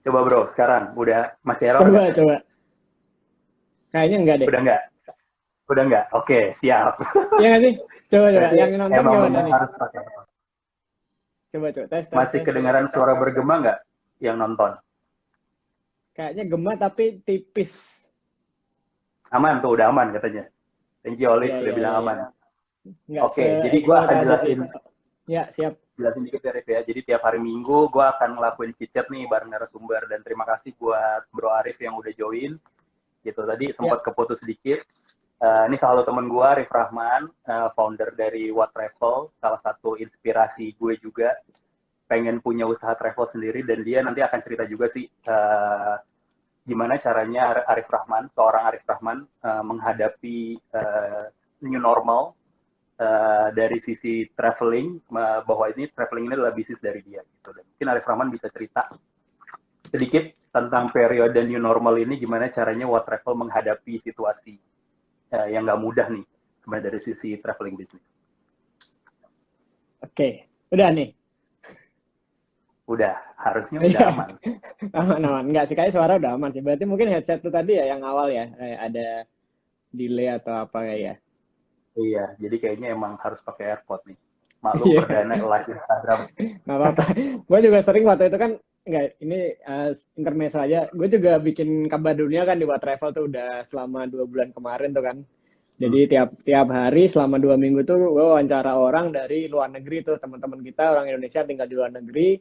Coba bro, sekarang udah masih error nggak? Coba. Kayaknya enggak deh. Udah nggak? Udah nggak? Oke, siap. Iya nggak sih? Coba. Berarti Yang nonton emang gimana benar nih? harus pakai AirPod. Coba. Masih Tes. kedengaran suara bergema nggak yang nonton? Kayaknya gema tapi tipis. Aman tuh, udah aman katanya. Thank you Olive udah bilang Iya. aman. Nggak Oke, jadi gue se-explode akan tadi sih. jelasin Ya, siap. jelasin dikit ya Rif ya. Jadi tiap hari Minggu gue akan ngelakuin chit chat nih bareng narasumber dan terima kasih buat Bro Arif yang udah join. Gitu tadi Ya. sempat keputus sedikit. Ini salah satu temen gue, Arif Rahman, founder dari What Travel, salah satu inspirasi gue juga pengen punya usaha travel sendiri dan dia nanti akan cerita juga sih gimana caranya Arif Rahman, seorang Arif Rahman menghadapi new normal dari sisi traveling, bahwa ini traveling ini adalah bisnis dari dia gitu. Dan mungkin Arif Rahman bisa cerita sedikit tentang periode new normal ini, gimana caranya What Travel menghadapi situasi yang nggak mudah nih sebenarnya dari sisi traveling bisnis. Oke. Udah nih. Udah, harusnya udah aman. Aman. Enggak sih, kayak suara udah aman sih. Berarti mungkin headset tuh tadi ya yang awal ya. Ada delay atau apa kayak ya. Iya, jadi kayaknya emang harus pakai AirPod nih. Maklum Iya. perdana live Instagram. Nggak apa-apa. Gue juga sering waktu itu kan, nggak, ini intermezzo aja. Gue juga bikin kabar dunia kan di What Travel tuh udah selama 2 bulan kemarin tuh kan. Hmm. Jadi tiap hari selama 2 minggu tuh gue wawancara orang dari luar negeri tuh, teman-teman kita orang Indonesia tinggal di luar negeri.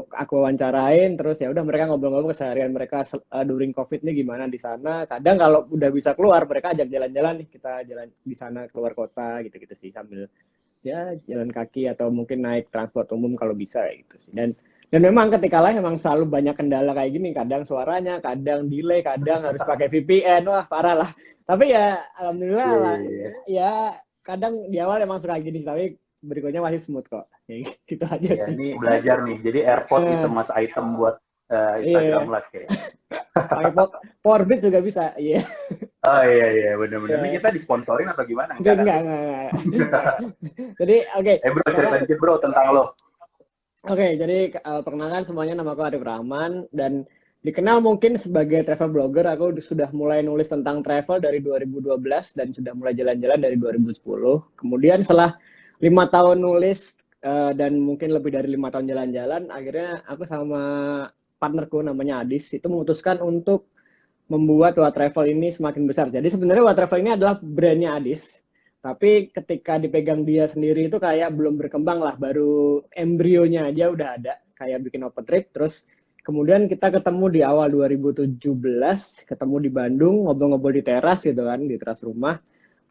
Aku wawancarain, terus ya udah mereka ngobrol-ngobrol keseharian mereka during COVID nih gimana di sana. Kadang kalau udah bisa keluar, mereka ajak jalan-jalan nih, kita jalan di sana keluar kota gitu-gitu sih, sambil ya jalan kaki atau mungkin naik transport umum kalau bisa gitu sih. Dan memang ketika live memang selalu banyak kendala kayak gini, kadang suaranya, kadang delay, kadang harus pakai VPN, wah parah lah. Tapi ya alhamdulillah Iya, lah, iya, iya. ya kadang di awal emang suka gini, tapi berikutnya masih smooth kok. Ya, gitu aja Iya, sih. ini belajar nih. Jadi AirPod is a Eh, must item buat Instagram iya, Live kayak. pakai Powerbeat juga bisa. Iya. Oh iya, iya, bener-bener. Ini Yeah. kita disponsorin atau gimana? Enggak, Enggak kan? enggak. Jadi oke, Bro, cerita sekarang dikit bro tentang lo. Oke, jadi perkenalkan semuanya, nama aku Arif Rahman dan dikenal mungkin sebagai travel blogger. Aku sudah mulai nulis tentang travel dari 2012 dan sudah mulai jalan-jalan dari 2010. Kemudian setelah 5 tahun nulis dan mungkin lebih dari 5 tahun jalan-jalan, akhirnya aku sama partnerku namanya Adis itu memutuskan untuk membuat What Travel ini semakin besar. Jadi sebenarnya What Travel ini adalah brandnya Adis, tapi ketika dipegang dia sendiri itu kayak belum berkembang lah, baru embrionya aja udah ada, kayak bikin open trip. Terus kemudian kita ketemu di awal 2017, ketemu di Bandung, ngobrol-ngobrol di teras gitu kan, di teras rumah.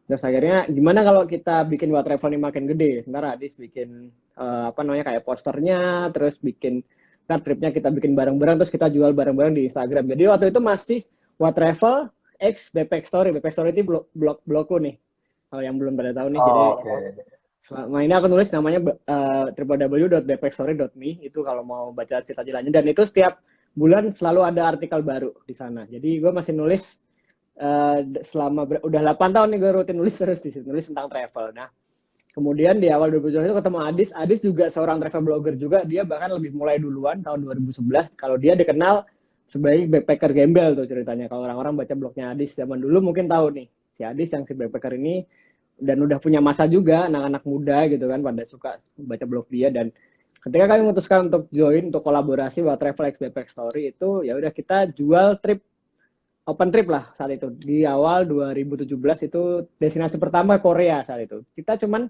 Terus akhirnya gimana kalau kita bikin What Travel ini makin gede? Ntar Adis bikin apa namanya kayak posternya, terus bikin ntar tripnya kita bikin bareng-bareng, terus kita jual bareng-bareng di Instagram. Jadi waktu itu masih What Travel X Backpack Story. Backpack Story itu blogku nih. Kalau yang belum pada tahu nih, jadi Oh, oke. selama ini aku nulis namanya www.backpackstory.me, itu kalau mau baca cerita jalannya. Dan itu setiap bulan selalu ada artikel baru di sana. Jadi gue masih nulis selama udah 8 tahun nih gue rutin nulis terus di situ, nulis tentang travel. Nah, kemudian di awal 2017 itu ketemu Adis. Adis juga seorang travel blogger juga. Dia bahkan lebih mulai duluan tahun 2011. Kalau dia dikenal sebagai backpacker gembel tuh ceritanya. Kalau orang-orang baca blognya Adis zaman dulu mungkin tahu nih. Si Adis yang si backpacker ini, dan udah punya masa juga, anak-anak muda gitu kan pada suka baca blog dia. Dan ketika kami memutuskan untuk join, untuk kolaborasi buat Travel X Backpack Story, itu ya udah kita jual trip, open trip lah saat itu. Di awal 2017 itu destinasi pertama Korea saat itu. Kita cuman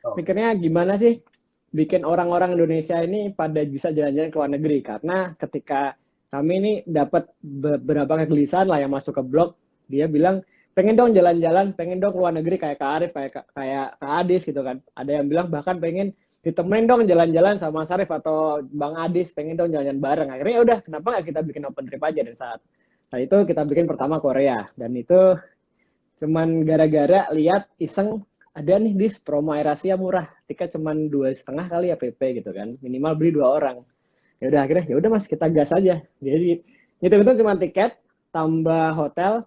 Oh, mikirnya gimana sih bikin orang-orang Indonesia ini pada bisa jalan-jalan ke luar negeri, karena ketika kami ini dapat beberapa kegelisahan lah yang masuk ke blog, dia bilang pengen dong jalan-jalan, pengen dong ke luar negeri kayak Kak Arif, kayak Kak Adis gitu kan. Ada yang bilang bahkan pengen ditemenin dong jalan-jalan sama Mas Arif atau Bang Adis, pengen dong jalan-jalan bareng. Akhirnya ya udah, kenapa nggak kita bikin open trip aja. Dan saat itu kita bikin pertama Korea, dan itu cuman gara-gara lihat iseng ada nih di promo AirAsia murah, tiket cuman 2,5 kali ya PP gitu kan, minimal beli 2 orang. Ya udah akhirnya ya udah mas, kita gas aja. Jadi itu cuma tiket tambah hotel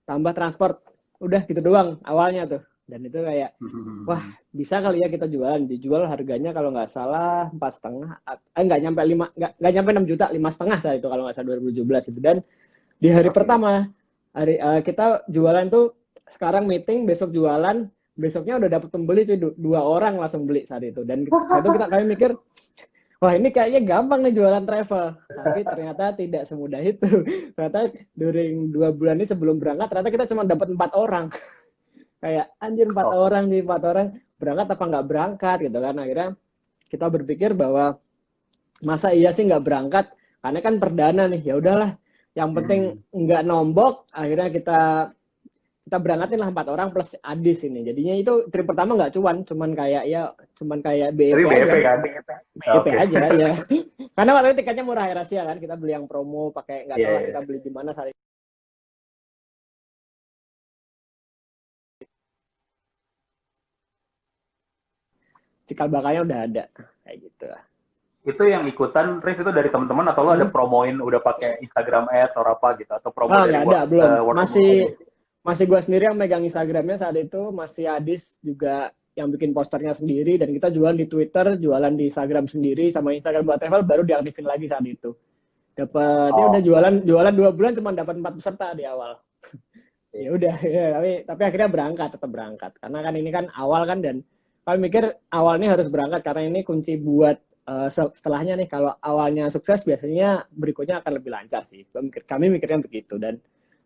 tambah transport, udah gitu doang awalnya tuh. Dan itu kayak, wah bisa kali ya kita jualan. Dijual harganya kalau nggak salah 4,5, nggak nyampe 5, nggak nyampe 6 juta, 5,5 saat itu kalau nggak salah 2017 itu. Dan di hari pertama, kita jualan tuh sekarang meeting, besok jualan, besoknya udah dapet pembeli tuh 2 orang langsung beli saat itu. Dan itu kami mikir, wah ini kayaknya gampang nih jualan travel. Tapi ternyata tidak semudah itu. Ternyata during 2 bulan ini sebelum berangkat, ternyata kita cuma dapat 4 orang. Kayak anjir 4 orang nih, 4 orang berangkat apa nggak berangkat gitu kan. Akhirnya kita berpikir bahwa masa iya sih nggak berangkat, karena kan perdana nih, ya udahlah. Yang penting nggak nombok, akhirnya kita berangkatin lah 4 orang plus Adis ini. Jadinya itu trip pertama nggak cuman kayak BEP BEP aja. kan? BEP aja ya. Karena waktu itu tiketnya murah AirAsia kan, kita beli yang promo pakai nggak tahu lah kita beli di mana saat itu. Cikal bakalnya udah ada kayak gitu lah. Itu yang ikutan Rif itu dari teman-teman atau lo ada promoin udah pakai Instagram Ads atau apa gitu atau promo dari nggak ada, belum. Masih Gue sendiri yang megang Instagramnya saat itu, masih Adis juga yang bikin posternya sendiri, dan kita jualan di Twitter, jualan di Instagram sendiri, sama Instagram buat travel baru diaktifin lagi saat itu. Dapatnya udah jualan 2 bulan cuma dapat 4 peserta di awal. Ya udah ya, tapi akhirnya tetap berangkat karena kan ini kan awal kan, dan kami mikir awalnya harus berangkat karena ini kunci buat setelahnya nih. Kalau awalnya sukses biasanya berikutnya akan lebih lancar sih. Kami mikirnya begitu. Dan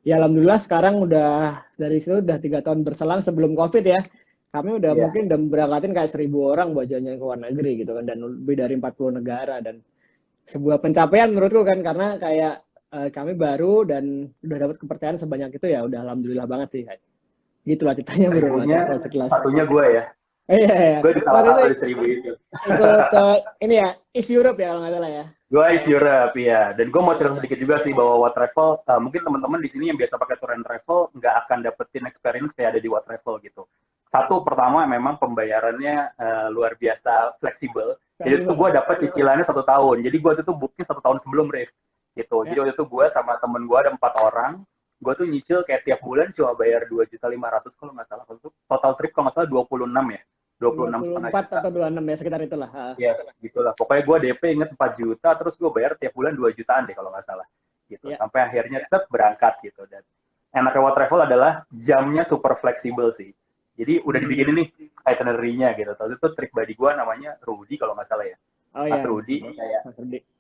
ya alhamdulillah sekarang udah dari situ udah 3 tahun berselang sebelum COVID ya. Kami udah mungkin udah berangkatin kayak 1.000 orang buat jalan ke luar negeri gitu kan, dan lebih dari 40 negara, dan sebuah pencapaian menurutku kan, karena kayak kami baru dan udah dapat kepercayaan sebanyak itu, ya udah alhamdulillah banget sih. Gitulah ceritanya bro. Satunya gue ya. Iya. Gue di salah satu dari 1.000 itu. Ini ya, East Europe ya kalau nggak salah ya. Gue East Europe ya. Dan gue mau cerita sedikit juga sih bahwa What Travel, mungkin teman-teman di sini yang biasa pakai tour and travel nggak akan dapetin experience kayak ada di What Travel gitu. Satu, pertama memang pembayarannya luar biasa fleksibel. Jadi itu gue dapat cicilannya 1 tahun. Jadi gue tuh booking 1 tahun sebelum Rif. Gitu. Jadi waktu itu gue sama temen gue ada 4 orang. Gue tuh nyicil kayak tiap bulan cuma bayar 2.500.000 kalau nggak salah. Total trip kalau nggak salah 26 ya. 24 atau 26 ya, sekitar itulah. Iya, gitulah. Pokoknya gue DP inget 4 juta, terus gue bayar tiap bulan 2 jutaan deh kalau nggak salah. Gitu. Yeah. Sampai akhirnya tetap berangkat gitu. Dan enaknya What Travel adalah jamnya super fleksibel sih. Jadi udah dibikin nih itinerary-nya gitu. Terus itu trik buddy gue namanya Rudy kalau nggak salah ya. Mas Rudy, kayak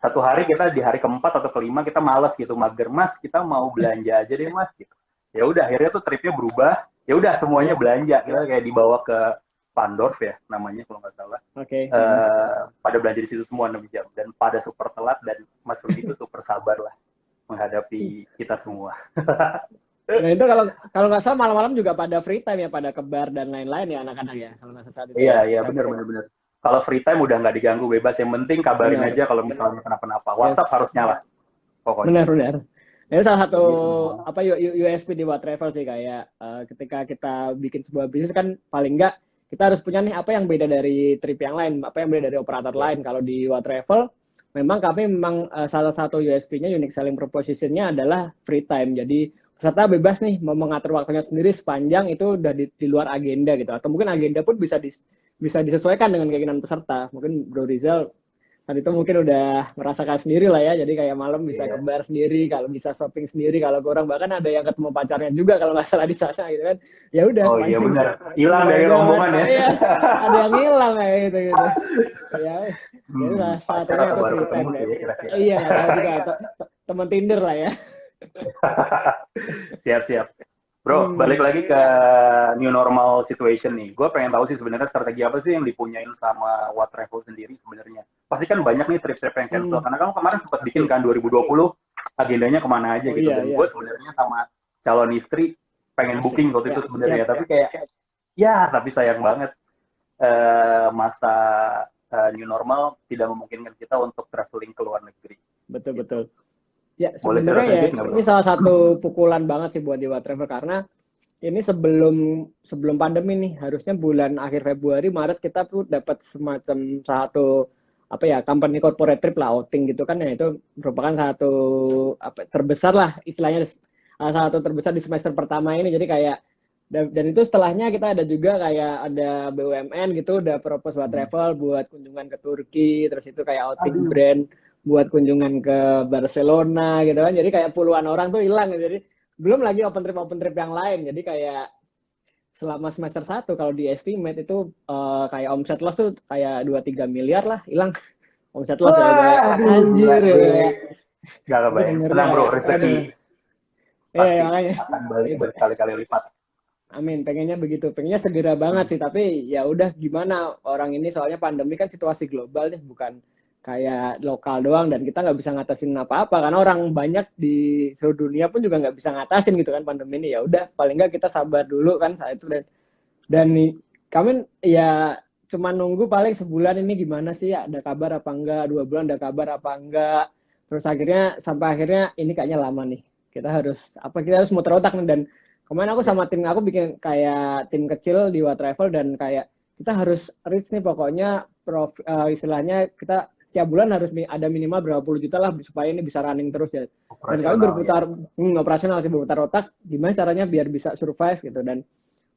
satu hari kita di hari keempat atau kelima kita malas gitu, mager, Mas kita mau belanja aja deh Mas gitu. Ya udah akhirnya tuh tripnya berubah. Ya udah semuanya belanja, kita kayak dibawa ke Pandorf ya namanya kalau nggak salah. Pada belanja di situ semua 6 jam dan pada super telat, dan Mas Rudy itu super sabar lah menghadapi kita semua. Nah itu kalau nggak salah malam-malam juga pada free time ya, pada kebar dan lain-lain ya anak-anak ya kalau nggak salah. Iya benar. Kalau free time udah nggak diganggu, bebas, yang penting kabarin aja kalau misalnya kenapa-napa. WhatsApp harus nyala pokoknya. Benar. Ini salah satu USP di What Travel sih, kayak ketika kita bikin sebuah bisnis kan paling nggak kita harus punya nih apa yang beda dari trip yang lain, apa yang beda dari operator lain. Kalau di What Travel, memang kami salah satu USP-nya, unique selling proposition-nya adalah free time. Jadi peserta bebas nih mau mengatur waktunya sendiri sepanjang itu udah di luar agenda gitu. Atau mungkin agenda pun bisa disesuaikan dengan keinginan peserta. Mungkin Bro Rizal tadi itu mungkin udah merasakan sendiri lah ya, jadi kayak malam bisa kebar sendiri, kalau bisa shopping sendiri, kalau kurang bahkan ada yang ketemu pacarnya juga kalau nggak salah di sana gitu kan. Ya udah. Oh iya benar, hilang dari rombongan ya. Iya, ada yang hilang kayak gitu. Ya, jadi salah satunya itu free time ya. Iya, juga teman Tinder lah ya. Siap. Bro, balik lagi ke new normal situation nih. Gue pengen tahu sih sebenarnya strategi apa sih yang dipunyain sama What Travel sendiri sebenarnya. Pasti kan banyak nih trip-trip yang cancel. Karena kamu kemarin sempat bikin kan 2020 agendanya kemana aja gitu. Dan gue sebenarnya sama calon istri pengen booking waktu itu sebenarnya. Tapi kayak, tapi sayang banget masa new normal tidak memungkinkan kita untuk traveling ke luar negeri. Betul. Ya sebenarnya ya ini salah satu pukulan banget sih buat di What Travel, karena ini sebelum pandemi nih, harusnya bulan akhir Februari Maret kita tuh dapat semacam satu company corporate trip lah, outing gitu kan, ya itu merupakan terbesar lah istilahnya, salah satu terbesar di semester pertama ini. Jadi kayak Dan itu setelahnya kita ada juga kayak ada BUMN gitu udah propose buat travel buat kunjungan ke Turki, terus itu kayak outing Aduh. brand buat kunjungan ke Barcelona gitu kan. Jadi kayak puluhan orang tuh hilang. Jadi belum lagi open trip yang lain. Jadi kayak selama semester 1 kalau di estimate itu kayak omset loss tuh kayak 2-3 miliar lah hilang. Omset loss ya kayak Wah, aduh, gila. anjir ya. Gak Itu kebayang. dengernya Tenang bro, kayak rezeki aduh. pasti Makanya akan balik itu. berkali-kali lipat. Amin, pengennya begitu. Pengennya segera banget sih, tapi ya udah gimana orang ini soalnya pandemi kan situasi global nih, bukan kayak lokal doang dan kita nggak bisa ngatasin apa-apa karena orang banyak di seluruh dunia pun juga nggak bisa ngatasin gitu kan pandemi ini. Ya udah paling nggak kita sabar dulu kan saat itu dan nih kami ya cuma nunggu paling sebulan ini gimana sih ada kabar apa enggak, 2 bulan ada kabar apa enggak. Terus akhirnya sampai akhirnya ini kayaknya lama nih. Kita harus muter otak nih dan kemarin aku sama tim aku bikin kayak tim kecil di What Travel dan kayak kita harus reach nih pokoknya istilahnya kita tiap bulan harus ada minimal berapa puluh juta lah supaya ini bisa running terus ya. Dan kami Operasional ya. berputar operasional sih berputar otak gimana caranya biar bisa survive gitu dan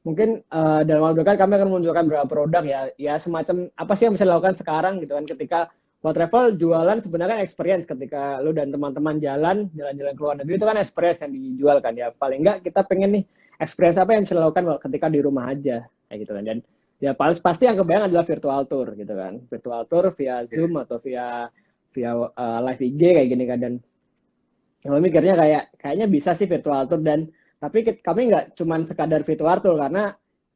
mungkin dalam waktu dekat kami akan menunjukkan beberapa produk ya semacam apa sih yang bisa dilakukan sekarang gitu kan ketika What Travel jualan sebenarnya experience ketika lu dan teman-teman jalan-jalan ke luar negeri itu kan experience yang dijual kan ya paling enggak kita pengen nih experience apa yang bisa dilakukan ketika di rumah aja kayak gitu kan dan ya paling pasti yang kebayang adalah virtual tour gitu kan virtual tour via Zoom atau via via live IG kayak gini kan dan kalau mikirnya kayaknya bisa sih virtual tour dan tapi kami nggak cuma sekadar virtual tour karena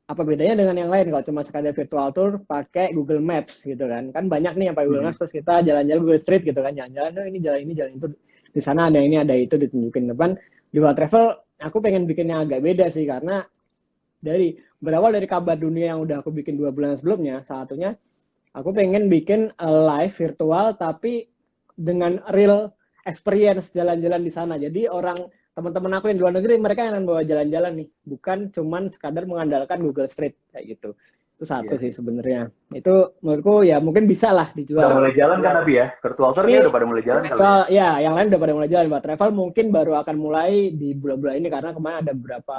apa bedanya dengan yang lain kalau cuma sekadar virtual tour pakai Google Maps gitu kan banyak nih yang pakai Google Maps terus kita jalan-jalan Google Street gitu kan jalan-jalan oh, ini jalan itu di sana ada ini ada itu ditunjukin depan di World Travel aku pengen bikin yang agak beda sih karena berawal dari kabar dunia yang udah aku bikin 2 bulan sebelumnya satunya aku pengen bikin live virtual tapi dengan real experience jalan-jalan di sana jadi teman-teman aku yang di luar negeri mereka yang bawa jalan-jalan nih bukan cuman sekadar mengandalkan Google Street kayak gitu itu satu sih sebenarnya itu menurutku ya mungkin bisa lah dijual udah mulai jalan kan tapi ya virtual tour udah pada mulai jalan kali ya yang lain udah pada mulai jalan buat travel mungkin baru akan mulai di bulan-bulan ini karena kemarin ada beberapa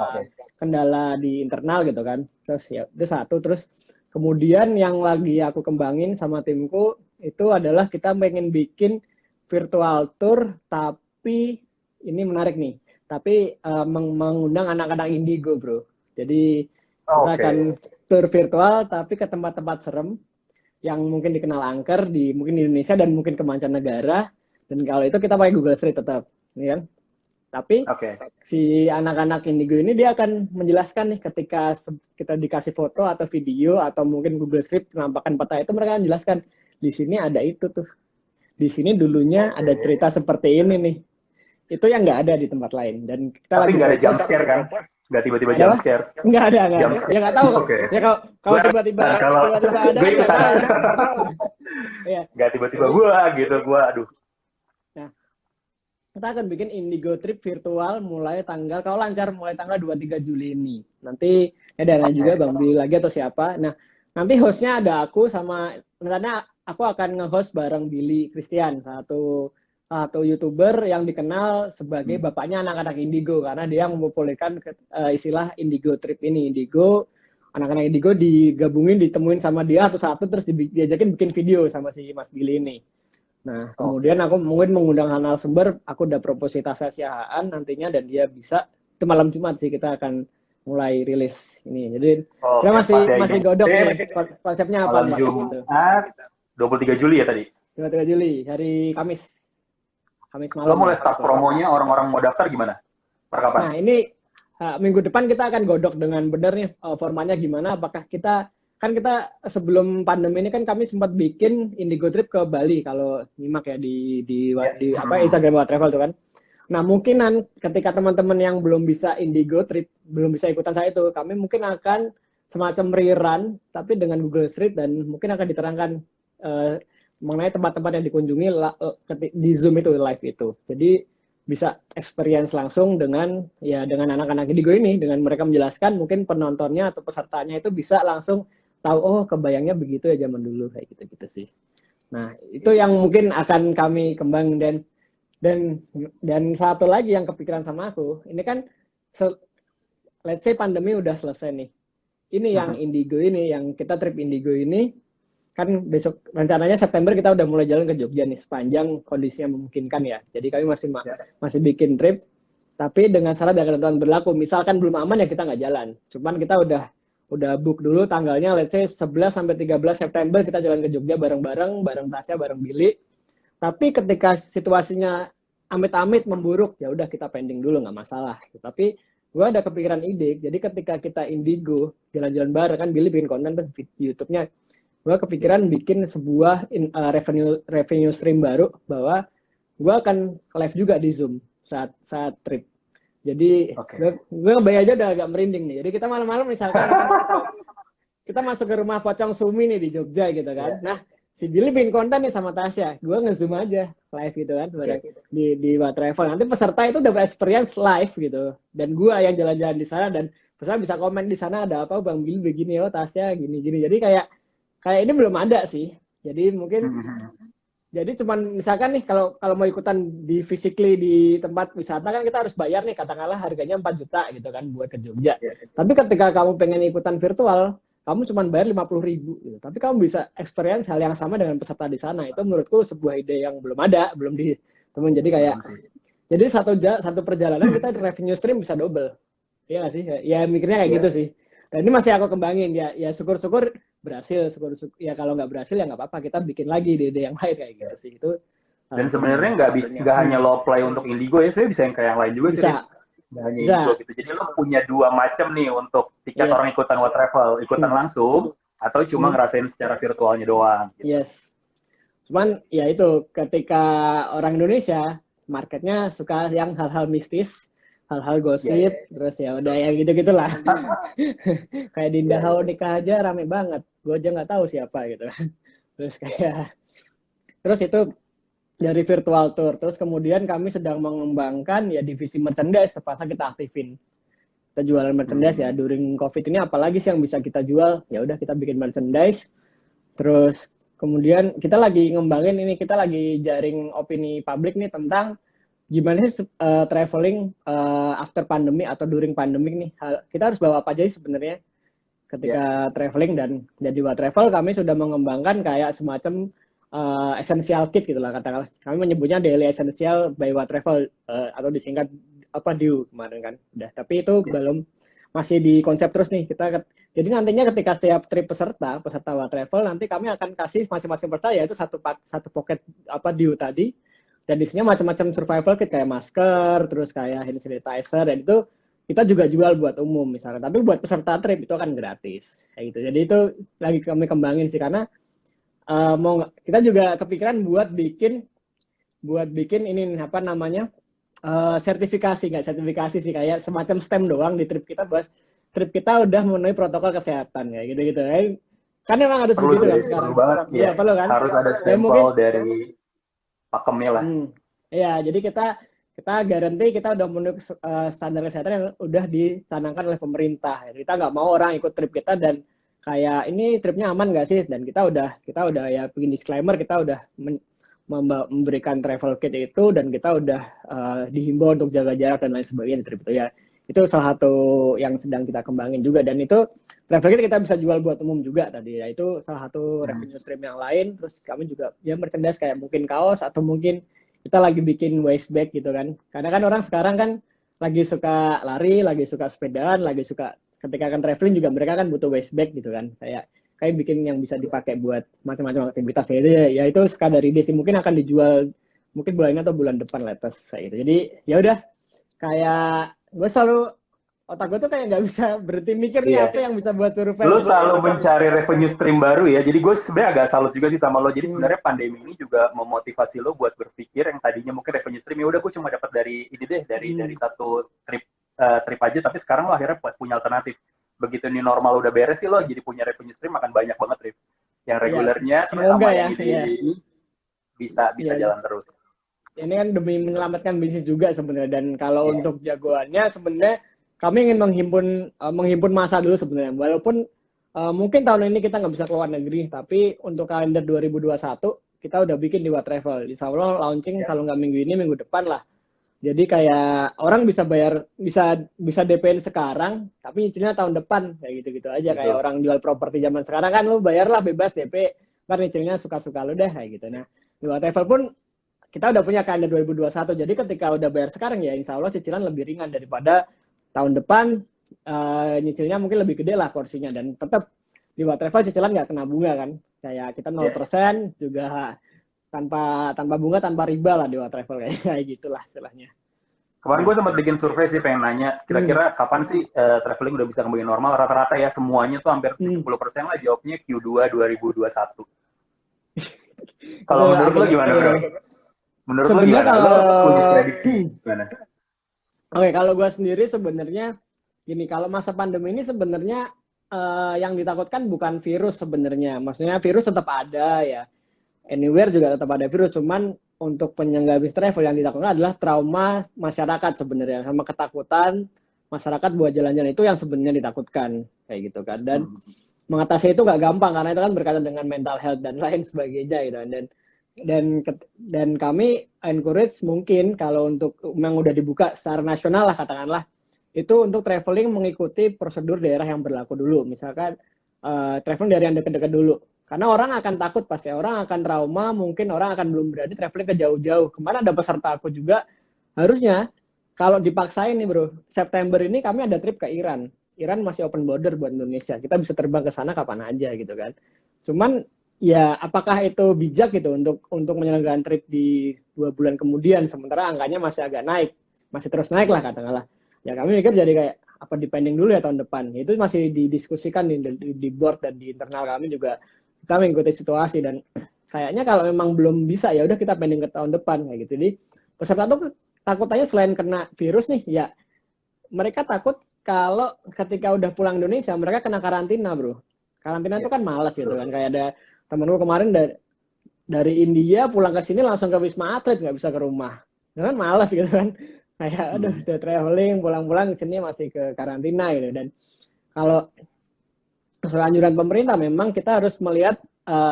kendala di internal gitu kan terus ya itu satu terus kemudian yang lagi aku kembangin sama timku itu adalah kita pengen bikin virtual tour tapi ini menarik nih tapi mengundang anak-anak indigo bro jadi kita akan tour virtual tapi ke tempat-tempat serem yang mungkin dikenal angker mungkin di Indonesia dan mungkin ke mancanegara dan kalau itu kita pakai Google Street tetap ya kan tapi si anak-anak indigo ini dia akan menjelaskan nih ketika kita dikasih foto atau video atau mungkin Google Street penampakan peta itu mereka akan jelaskan di sini ada itu tuh di sini dulunya ada cerita seperti ini nih itu yang nggak ada di tempat lain dan kita tapi nggak ada jump scare kan nggak tiba-tiba jump scare nggak ada ya nggak tahu ya kalau tiba-tiba ada nggak tiba-tiba gua aduh nah kita akan bikin Indigo Trip virtual mulai tanggal 23 Juli ini nanti ada juga Bang Billy lagi atau siapa nah nanti hostnya ada aku sama misalnya aku akan nge-host bareng Billy Christian satu YouTuber yang dikenal sebagai bapaknya anak-anak Indigo karena dia mempopulerkan istilah Indigo Trip ini. Indigo, anak-anak Indigo digabungin, ditemuin sama dia satu-satu terus diajakin bikin video sama si Mas Billy ini. Nah, kemudian aku mungkin mengundang Hanal Sumber, aku udah propositasi Haan nantinya dan dia bisa itu malam Jumat sih kita akan mulai rilis ini. Jadi kita masih godok nih konsepnya apa malam Jumat 23 Juli ya tadi. 23 Juli hari Kamis malam. Lo mulai start promonya orang-orang mau daftar gimana? Per kapan? Nah ini minggu depan kita akan godok dengan benar nih formatnya gimana. Apakah kita sebelum pandemi ini kan kami sempat bikin Indigo Trip ke Bali kalau nyimak ya di Instagram What Travel tuh kan. Nah mungkinan ketika teman-teman yang belum bisa Indigo Trip belum bisa ikutan saya itu kami mungkin akan semacam rerun tapi dengan Google Street dan mungkin akan diterangkan mengenai tempat-tempat yang dikunjungi di Zoom itu live itu. Jadi bisa experience langsung dengan anak-anak Indigo ini dengan mereka menjelaskan mungkin penontonnya atau pesertanya itu bisa langsung tahu oh kebayangnya begitu ya zaman dulu kayak gitu sih. Nah, itu yang mungkin akan kami kembang dan satu lagi yang kepikiran sama aku, ini kan let's say pandemi udah selesai nih. Ini yang Indigo ini, yang kita trip Indigo ini, kan besok rencananya September kita udah mulai jalan ke Jogja nih, sepanjang kondisinya memungkinkan ya. Jadi kami masih bikin trip, tapi dengan syarat dan ketentuan berlaku. Misalkan belum aman ya kita nggak jalan. Cuman kita udah book dulu tanggalnya, let's say 11 sampai 13 September kita jalan ke Jogja bareng-bareng, bareng Tasya, bareng Billy. Tapi ketika situasinya amit-amit memburuk, ya udah kita pending dulu, nggak masalah. Tapi gue ada kepikiran ide, jadi ketika kita Indigo jalan-jalan bareng, kan Billy bikin konten tuh YouTube-nya, gue kepikiran bikin sebuah revenue stream baru, bahwa gue akan live juga di Zoom saat trip. Jadi gue bayar aja udah agak merinding nih. Jadi kita malam-malam misalkan kita masuk ke rumah Pocong Sumi nih di Jogja gitu kan. Nah, si Billy bikin konten nih sama Tasya, gue nge-zoom aja live gitu kan, di What Travel. Nanti peserta itu udah experience live gitu, dan gue yang jalan-jalan di sana, dan peserta bisa komen di sana ada apa Bang Billy begini, oh Tasya gini-gini. Jadi kayak ini belum ada sih. Jadi mungkin jadi cuman misalkan nih kalau mau ikutan di physically di tempat wisata kan kita harus bayar nih, katakanlah harganya 4 juta gitu kan buat ke Jogja. Tapi ketika kamu pengen ikutan virtual, kamu cuma bayar 50.000 gitu. Tapi kamu bisa experience hal yang sama dengan peserta di sana. Itu menurutku sebuah ide yang belum ditemuin. Jadi kayak jadi satu perjalanan kita revenue stream bisa double. Iya nggak sih? Ya mikirnya kayak gitu sih. Dan ini masih aku kembangin ya syukur-syukur berhasil, syukur-syukur ya kalau nggak berhasil ya nggak apa-apa, kita bikin lagi ide yang lain kayak gitu sih. Itu dan sebenarnya nggak hanya lo play untuk Indigo ya, sebenarnya bisa yang kayak yang lain juga sih. Nggak hanya Indigo gitu. Jadi lo punya dua macam nih untuk tiket orang ikutan What Travel, ikutan langsung atau cuma ngerasain secara virtualnya doang. Gitu. Yes. Cuman ya itu ketika orang Indonesia marketnya suka yang hal-hal mistis, hal-hal gosip, terus ya udah ya gitu-gitulah. Kayak Dinda Hao nikah aja rame banget, gue aja nggak tahu siapa gitu. Terus itu dari virtual tour. Terus kemudian kami sedang mengembangkan ya divisi merchandise, terpaksa kita aktifin. Kita jualan merchandise ya during COVID ini, apalagi sih yang bisa kita jual? Ya udah kita bikin merchandise. Terus kemudian kita lagi ngembangin ini, kita lagi jaring opini publik nih tentang gimana sih traveling after pandemi atau during pandemic nih. Kita harus bawa apa aja sih sebenarnya ketika traveling, dan di What Travel kami sudah mengembangkan kayak semacam essential kit gitu lah, katakanlah. Kami menyebutnya daily essential by What Travel atau disingkat DIU kemarin kan. Udah, tapi itu belum, masih di konsep terus nih kita. Jadi nantinya ketika setiap trip peserta What Travel, nanti kami akan kasih masing-masing peserta yaitu satu pocket DIU tadi. Dan di sini macam-macam survival kit kayak masker, terus kayak hand sanitizer, dan itu kita juga jual buat umum misalnya. Tapi buat peserta trip itu akan gratis, kayak gitu. Jadi itu lagi kami kembangin sih, karena kita juga kepikiran buat bikin ini apa namanya sertifikasi sih, kayak semacam stem doang di trip kita, bahwa trip kita udah memenuhi protokol kesehatan ya gitu. Kan emang harus begitu kan sekarang. Iya, perlu kan? Harus ada stempel dari pakemnya lah. Iya, jadi kita garanti kita udah memenuhi standar kesehatan yang udah dicanangkan oleh pemerintah. Kita nggak mau orang ikut trip kita dan kayak ini tripnya aman nggak sih? Dan kita udah ya bikin disclaimer, kita udah memberikan travel kit itu, dan kita udah dihimbau untuk jaga jarak dan lain sebagainya di trip itu ya. Itu salah satu yang sedang kita kembangin juga, dan itu travel kit kita bisa jual buat umum juga tadi ya. Itu salah satu revenue stream yang lain. Terus kami juga ya merchandise kayak mungkin kaos, atau mungkin kita lagi bikin waist bag gitu kan. Karena kan orang sekarang kan lagi suka lari, lagi suka sepedaan, lagi suka ketika akan traveling juga mereka kan butuh waist bag gitu kan. Kayak bikin yang bisa dipakai buat macam-macam aktivitas ya itu sekadar ide sih, mungkin akan dijual mungkin bulan ini atau bulan depan latest kayak gitu. Jadi ya udah, kayak gue selalu, otak gue tuh kayak nggak bisa berhenti mikir nih apa yang bisa buat survival. Lo selalu mencari revenue stream baru ya. Jadi gue sebenarnya agak salut juga sih sama lo. Jadi sebenarnya pandemi ini juga memotivasi lo buat berpikir yang tadinya mungkin revenue stream ya udah gue cuma dapat dari ini deh, dari satu trip aja. Tapi sekarang lo akhirnya punya alternatif. Begitu ini normal udah beres sih, lo jadi punya revenue stream akan banyak banget trip. Yang regulernya semoga ya. Bisa jalan terus. Ini kan demi menyelamatkan bisnis juga sebenarnya, dan kalau untuk jagoannya sebenarnya kami ingin menghimpun masa dulu sebenarnya, walaupun mungkin tahun ini kita nggak bisa keluar negeri, tapi untuk kalender 2021 kita udah bikin di What Travel. Insya Allah launching kalau nggak minggu ini, minggu depan lah. Jadi kayak orang bisa bayar, bisa DP-in sekarang, tapi nyicilnya tahun depan, kayak gitu-gitu aja. Kayak Betul. orang jual properti zaman sekarang kan, lu bayarlah bebas DP, ntar nyicilnya suka-suka lu deh, kayak gitu. Nah, di Watt Travel pun kita udah punya kalender 2021, jadi ketika udah bayar sekarang ya insya Allah cicilan lebih ringan daripada tahun depan, nyicilnya mungkin lebih gede lah porsinya, dan tetap di Watt Travel cicilan nggak kena bunga kan, kayak kita 0% juga, tanpa bunga, tanpa riba lah di Watt Travel, kayak gitulah istilahnya. Kemarin gue sempat bikin survei sih, pengen nanya, kira-kira kapan sih traveling udah bisa kembali normal? Rata-rata ya semuanya tuh hampir 70% lah jawabnya Q2 2021. Kalau menurut lo gimana, bro? Menurut lo Sebenarnya gimana? kalau Lo punya prediksi gimana? Oke, kalau gue sendiri sebenarnya gini, kalau masa pandemi ini sebenarnya yang ditakutkan bukan virus sebenarnya. Maksudnya virus tetap ada ya. Anywhere juga tetap ada virus, cuman untuk penyangga bis travel yang ditakutkan adalah trauma masyarakat sebenarnya, sama ketakutan masyarakat buat jalan-jalan, itu yang sebenarnya ditakutkan kayak gitu kan. Dan mengatasi itu nggak gampang karena itu kan berkaitan dengan mental health dan lain sebagainya gitu. Dan kami encourage mungkin kalau untuk memang udah dibuka secara nasional lah katakanlah, itu untuk traveling mengikuti prosedur daerah yang berlaku dulu. Misalkan traveling dari yang dekat-dekat dulu. Karena orang akan takut pasti, orang akan trauma, mungkin orang akan belum berani traveling ke jauh-jauh. Kemarin ada peserta aku juga, harusnya kalau dipaksain nih bro, September ini kami ada trip ke Iran. Iran masih open border buat Indonesia. Kita bisa terbang ke sana kapan aja gitu kan. Cuman ya apakah itu bijak gitu untuk menyelenggarakan trip di 2 bulan kemudian, sementara angkanya masih agak naik, masih terus naik lah katakanlah. Ya kami mikir jadi kayak apa dipending dulu ya tahun depan. Itu masih didiskusikan di board dan di internal kami juga, kita mengikuti situasi, dan kayaknya kalau memang belum bisa ya udah kita pending ke tahun depan kayak gitu. Jadi peserta tuh takutnya selain kena virus nih ya, mereka takut kalau ketika udah pulang Indonesia mereka kena karantina bro. Karantina itu kan malas gitu kan. Kayak ada temenku kemarin dari India pulang ke sini langsung ke Wisma Atlet, nggak bisa ke rumah. Kan malas gitu kan. Kayak aduh udah traveling pulang-pulang sini masih ke karantina gitu. Dan kalau sesuai anjuran pemerintah memang kita harus melihat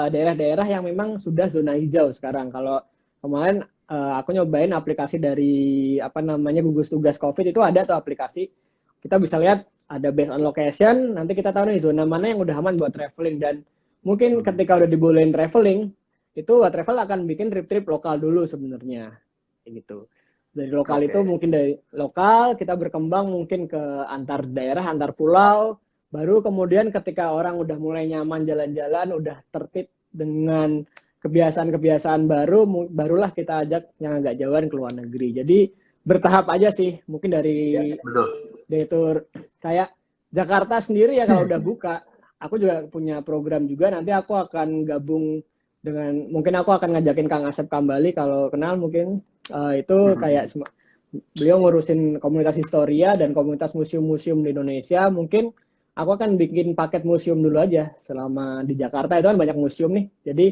daerah-daerah yang memang sudah zona hijau sekarang. Kalau kemarin aku nyobain aplikasi dari apa namanya gugus tugas COVID, itu ada tuh aplikasi. Kita bisa lihat ada based on location, nanti kita tahu nih zona mana yang udah aman buat traveling. Dan mungkin ketika udah dibolehin traveling, itu travel akan bikin trip-trip lokal dulu sebenarnya. Kayak gitu. Dari lokal itu mungkin dari lokal kita berkembang mungkin ke antar daerah, antar pulau. Baru kemudian ketika orang udah mulai nyaman jalan-jalan, udah tertib dengan kebiasaan-kebiasaan baru, barulah kita ajak yang agak jauhan ke luar negeri. Jadi bertahap aja sih, mungkin dari tour kayak Jakarta sendiri ya kalau udah buka, aku juga punya program juga, nanti aku akan gabung dengan, mungkin aku akan ngajakin Kang Asep Kambali kalau kenal mungkin, itu kayak beliau ngurusin komunitas historia dan komunitas museum-museum di Indonesia. Mungkin aku akan bikin paket museum dulu aja selama di Jakarta, itu kan banyak museum nih. Jadi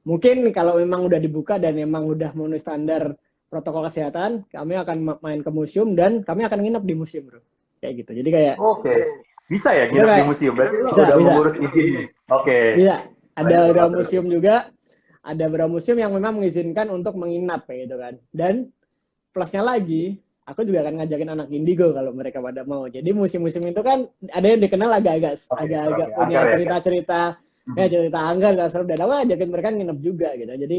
mungkin kalau memang udah dibuka dan memang udah memenuhi standar protokol kesehatan, kami akan main ke museum dan kami akan nginep di museum bro. Kayak gitu. Jadi kayak bisa ya nginep di museum, berarti lo udah mengurus izinnya. Bisa. Ada museum juga, ada beberapa museum yang memang mengizinkan untuk menginap kayak gitu kan. Dan plusnya lagi, aku juga akan ngajakin anak indigo kalau mereka pada mau. Jadi museum-museum itu kan ada yang dikenal agak-agak punya cerita-cerita ya, cerita anggar gak seru, dan aku ngajakin mereka nginep juga gitu. Jadi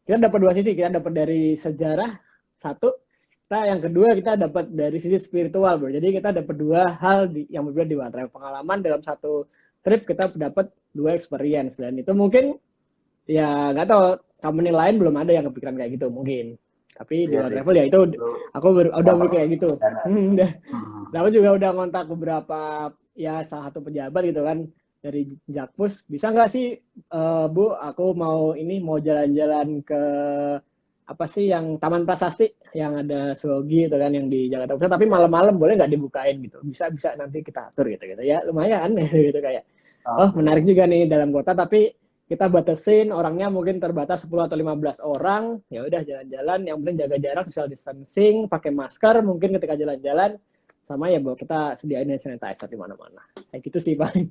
kita dapat dua sisi, kita dapat dari sejarah satu, yang kedua kita dapat dari sisi spiritual bro. Jadi kita dapat dua hal yang berbeda di Watt Travel. Pengalaman dalam satu trip kita dapat dua experience, dan itu mungkin ya nggak tahu company lain belum ada yang kepikiran kayak gitu mungkin. Tapi di Watt Travel ya itu aku udah kayak gitu. Aku juga udah ngontak beberapa ya salah satu pejabat gitu kan dari Jakpus, bisa nggak sih Bu, aku mau jalan-jalan ke apa sih yang Taman Prasasti yang ada Suwogi itu kan yang di Jakarta Pusat, tapi malam-malam boleh nggak dibukain gitu, bisa nanti kita atur gitu ya lumayan gitu kayak menarik juga nih dalam kota, tapi kita batasin orangnya mungkin terbatas 10 atau 15 orang, ya udah jalan-jalan yang penting jaga jarak, social distancing, pakai masker mungkin ketika jalan-jalan, sama ya bahwa kita sediain hand sanitizer di mana-mana kayak gitu sih paling.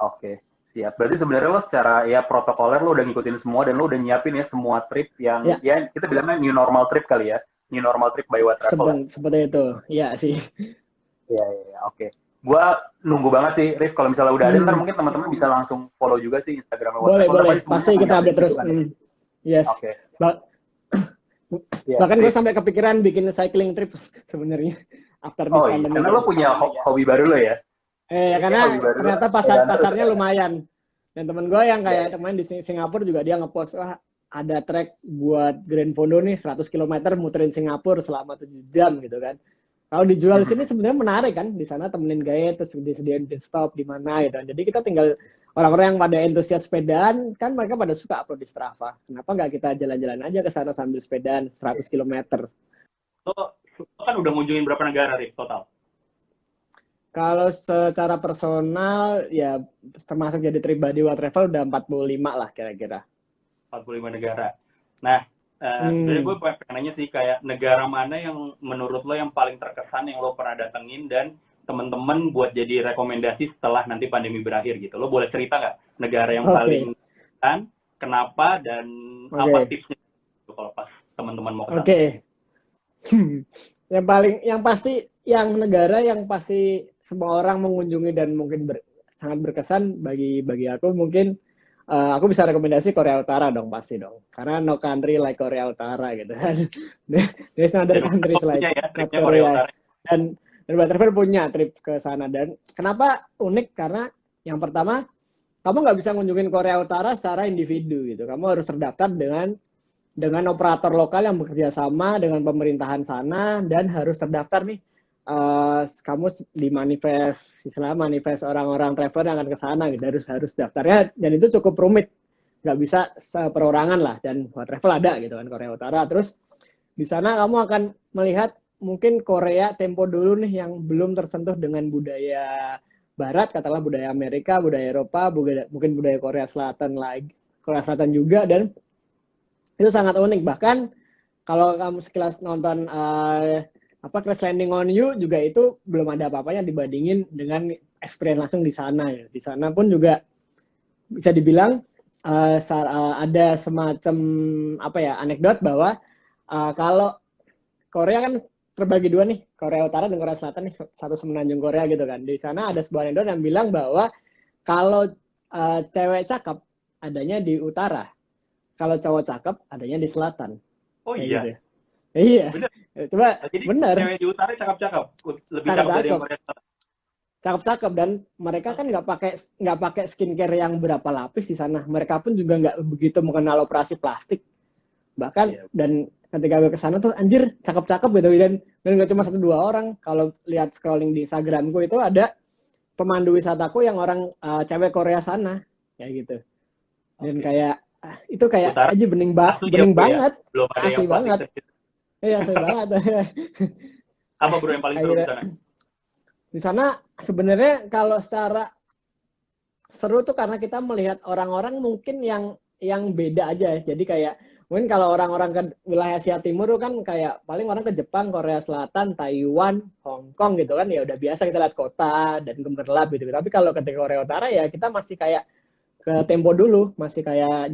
Oke. Siap. Berarti sebenarnya lo secara ya protokoler lo udah ngikutin semua dan lo udah nyiapin ya semua trip yang ya kita bilangnya new normal trip kali ya. new normal trip by What Travel. Seperti itu, ya sih. Iya, oke. Gua nunggu banget sih, Rif, kalau misalnya udah ada, ntar mungkin teman-teman bisa langsung follow juga sih Instagramnya What Boleh, Travel. pasti kita update terus. Yes. Oke. Bahkan gue sampai kepikiran bikin cycling trip sebenarnya after this pandemic. Karena lo punya hobi baru lo ya? Karena ternyata pasarnya lumayan. Dan temen gue yang kayak temen di Singapura juga dia ngepost, wah ada trek buat Grand Fondo nih 100 km muterin Singapura selama 7 jam gitu kan. Kalau dijual di sini sebenarnya menarik kan, di sana temenin gaya terus disediain pit stop di mana gitu. Jadi kita tinggal orang-orang yang pada entusias sepedaan kan mereka pada suka upload di Strava. Kenapa nggak kita jalan-jalan aja ke sana sambil sepedaan 100 km? Lo kan udah ngunjungin berapa negara, Rif, total? Kalau secara personal ya termasuk jadi pribadi What Travel udah 45 lah kira-kira. 45 negara. Nah, sebenarnya gue pengen nanya sih kayak negara mana yang menurut lo yang paling terkesan yang lo pernah datengin dan teman-teman buat jadi rekomendasi setelah nanti pandemi berakhir gitu. Lo boleh cerita nggak negara yang paling terkesan, kenapa dan apa tipsnya kalau pas teman-teman mau ke sana? Yang pasti yang negara yang pasti semua orang mengunjungi dan mungkin sangat berkesan bagi aku mungkin aku bisa rekomendasi Korea Utara dong pasti dong karena no country like Korea Utara gitu kan. There's another countries like Korea. Dan What Travel punya trip ke sana dan kenapa unik karena yang pertama kamu nggak bisa ngunjungin Korea Utara secara individu gitu. Kamu harus terdaftar dengan operator lokal yang bekerja sama dengan pemerintahan sana dan harus terdaftar nih. Kamu di manifest orang-orang traveler yang akan ke sana gitu harus daftarnya dan itu cukup rumit nggak bisa seperorangan lah dan What Travel ada gitu kan Korea Utara terus di sana kamu akan melihat mungkin Korea tempo dulu nih yang belum tersentuh dengan budaya Barat katakanlah budaya Amerika budaya Eropa mungkin budaya Korea Selatan juga dan itu sangat unik bahkan kalau kamu sekilas nonton Crash Landing on You juga itu belum ada apa-apanya dibandingin dengan experience langsung di sana ya. Di sana pun juga bisa dibilang ada semacam anekdot bahwa kalau Korea kan terbagi dua nih, Korea Utara dan Korea Selatan nih satu semenanjung Korea gitu kan. Di sana ada sebuah anekdot yang bilang bahwa kalau cewek cakep adanya di utara, kalau cowok cakep adanya di selatan. Oh iya. Gitu. Iya. Bener. Coba jadi bener. Cewek di utara cakep-cakep, lebih cakep dari yang Korea Selatan. Cakep-cakep dan mereka kan nggak pakai skincare yang berapa lapis di sana. Mereka pun juga nggak begitu mengenal operasi plastik. Bahkan dan ketika gue kesana tuh anjir cakep-cakep gitu dan nggak cuma 1-2 orang. Kalau lihat scrolling di Instagramku itu ada pemandu wisataku yang orang cewek Korea sana kayak gitu. Dan kayak itu kayak Utara, aja bening banget. Belum ada asli yang banget. Iya, asli banget. Apa bro yang paling seru di sana? Di sana sebenarnya kalau secara seru tuh karena kita melihat orang-orang mungkin yang beda aja ya. Jadi kayak mungkin kalau orang-orang ke wilayah Asia Timur tuh kan kayak paling orang ke Jepang, Korea Selatan, Taiwan, Hong Kong gitu kan ya udah biasa kita lihat kota dan gemerlap gitu. Tapi kalau ke Korea Utara ya kita masih kayak ke tempo dulu, masih kayak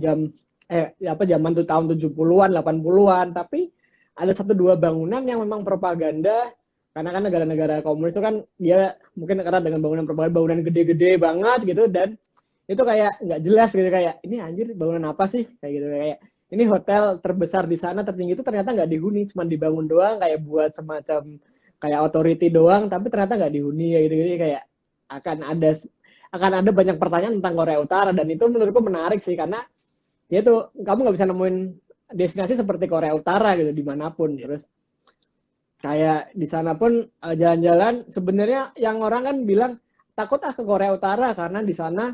zaman tuh tahun 70-an, 80-an, tapi ada 1-2 bangunan yang memang propaganda karena kan negara-negara komunis itu kan dia mungkin karena dengan bangunan gede-gede banget gitu dan itu kayak nggak jelas gitu kayak ini anjir bangunan apa sih kayak gitu kayak ini hotel terbesar di sana tertinggi itu ternyata nggak dihuni cuma dibangun doang kayak buat semacam kayak authority doang tapi ternyata nggak dihuni kayak gitu kayak akan ada banyak pertanyaan tentang Korea Utara dan itu menurutku menarik sih karena ya tuh kamu nggak bisa nemuin destinasi seperti Korea Utara gitu dimanapun terus kayak di sana pun jalan-jalan sebenarnya yang orang kan bilang takut ke Korea Utara karena di sana